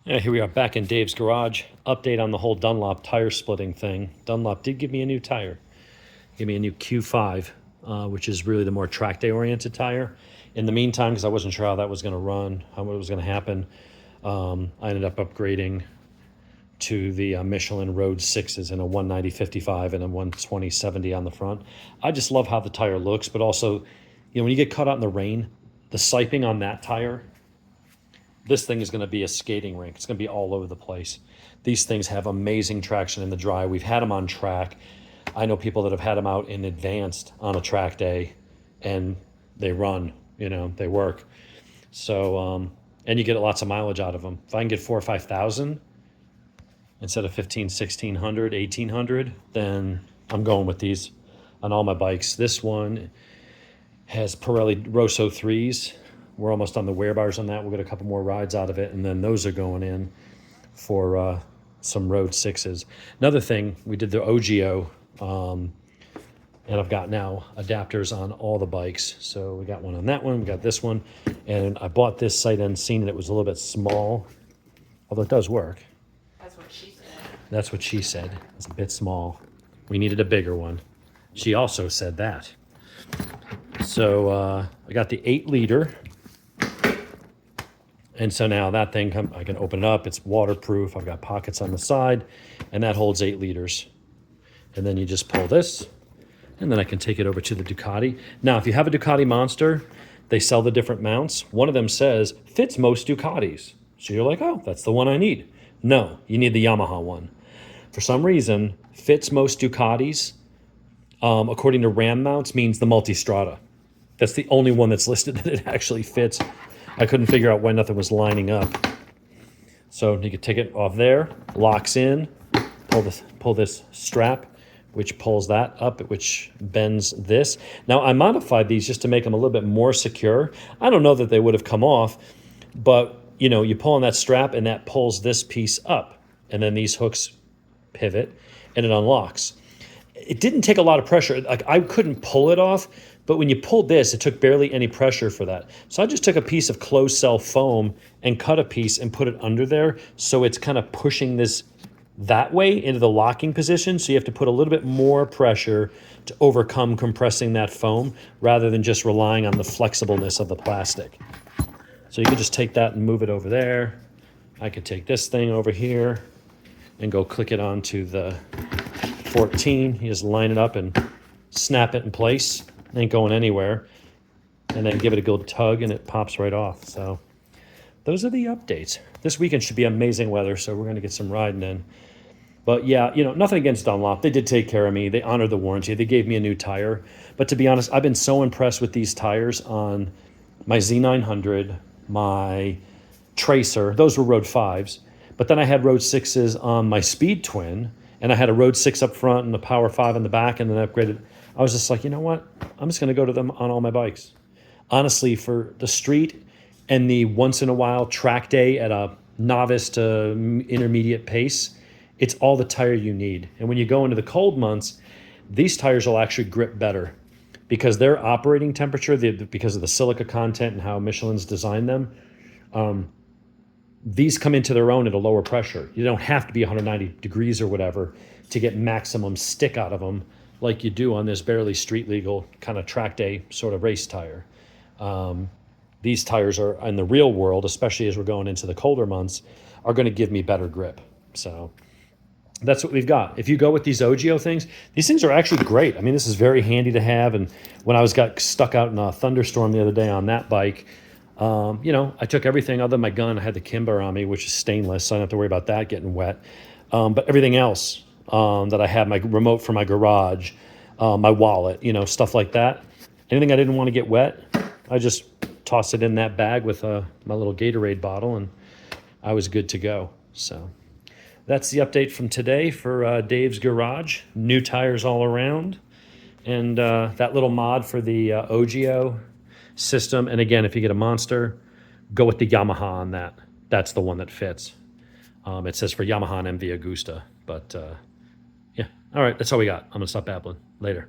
Yeah, here we are back in Dave's garage. Update on the whole Dunlop tire splitting thing. Dunlop did give me a new tire. Give me a new Q5, which is really the more track day oriented tire. In the meantime, because I wasn't sure how that was going to run, how it was going to happen, I ended up upgrading to the Michelin Road 6s in a 190/55 and a 120/70 on the front. I just love how the tire looks, but also, when you get caught out in the rain, the siping on that tire, this thing is going to be a skating rink. It's going to be all over the place. These things have amazing traction in the dry. We've had them on track. I know people that have had them out in advanced on a track day, and they run, they work. So, and you get lots of mileage out of them. If I can get 4,000 or 5,000 instead of 1,500, 1,600, 1,800, then I'm going with these on all my bikes. This one has Pirelli Rosso 3s. We're almost on the wear bars on that. We'll get a couple more rides out of it, and then those are going in for some Road 6s. Another thing, we did the OGIO, and I've got now adapters on all the bikes. So we got one on that one, we got this one, and I bought this sight unseen, and it was a little bit small, although it does work. That's what she said. That's what she said. It's a bit small. We needed a bigger one. She also said that. So I got the 8-liter. And so now that thing, I can open it up. It's waterproof. I've got pockets on the side, and that holds 8 liters. And then you just pull this, and then I can take it over to the Ducati. Now, if you have a Ducati Monster, they sell the different mounts. One of them says, fits most Ducatis. So you're like, oh, that's the one I need. No, you need the Yamaha one. For some reason, fits most Ducatis, according to RAM mounts, means the Multistrada. That's the only one that's listed that it actually fits. I couldn't figure out why nothing was lining up. So you could take it off there, locks in, pull this strap, which pulls that up, which bends this. Now, I modified these just to make them a little bit more secure. I don't know that they would have come off, but you pull on that strap and that pulls this piece up, and then these hooks pivot and it unlocks. It didn't take a lot of pressure. Like, I couldn't pull it off, but when you pulled this, it took barely any pressure for that. So I just took a piece of closed cell foam and cut a piece and put it under there, so it's kind of pushing this that way into the locking position. So you have to put a little bit more pressure to overcome compressing that foam rather than just relying on the flexibleness of the plastic. So you can just take that and move it over there. I could take this thing over here and go click it onto the 14. You just line it up and snap it in place. Ain't going anywhere. And then give it a good tug and it pops right off. So those are the updates. This weekend should be amazing weather, so we're going to get some riding in. But yeah, nothing against Dunlop. They did take care of me. They honored the warranty. They gave me a new tire. But to be honest, I've been so impressed with these tires on my Z900, my Tracer. Those were Road 5s. But then I had Road 6s on my Speed Twin, and I had a Road 6 up front and a Power 5 in the back, and then I upgraded. I was just like, you know what? I'm just going to go to them on all my bikes. Honestly, for the street and the once-in-a-while track day at a novice to intermediate pace, it's all the tire you need. And when you go into the cold months, these tires will actually grip better because their operating temperature, because of the silica content and how Michelin's designed them, these come into their own at a lower pressure. You don't have to be 190 degrees or whatever to get maximum stick out of them like you do on this barely street legal kind of track day sort of race tire. These tires are, in the real world, especially as we're going into the colder months, are going to give me better grip. So that's what we've got. If you go with these OGIO things, these things are actually great. I mean, this is very handy to have. And when I got stuck out in a thunderstorm the other day on that bike, I took everything other than my gun. I had the Kimber on me, which is stainless, so I don't have to worry about that getting wet. But everything else that I had, my remote for my garage, my wallet, stuff like that. Anything I didn't want to get wet, I just tossed it in that bag with my little Gatorade bottle, and I was good to go. So that's the update from today for Dave's garage. New tires all around, and that little mod for the OGIO system. And again, if you get a Monster, go with the Yamaha on that. That's the one that fits. It says for Yamaha and MV Agusta, but yeah. All right, that's all we got. I'm gonna stop babbling. Later.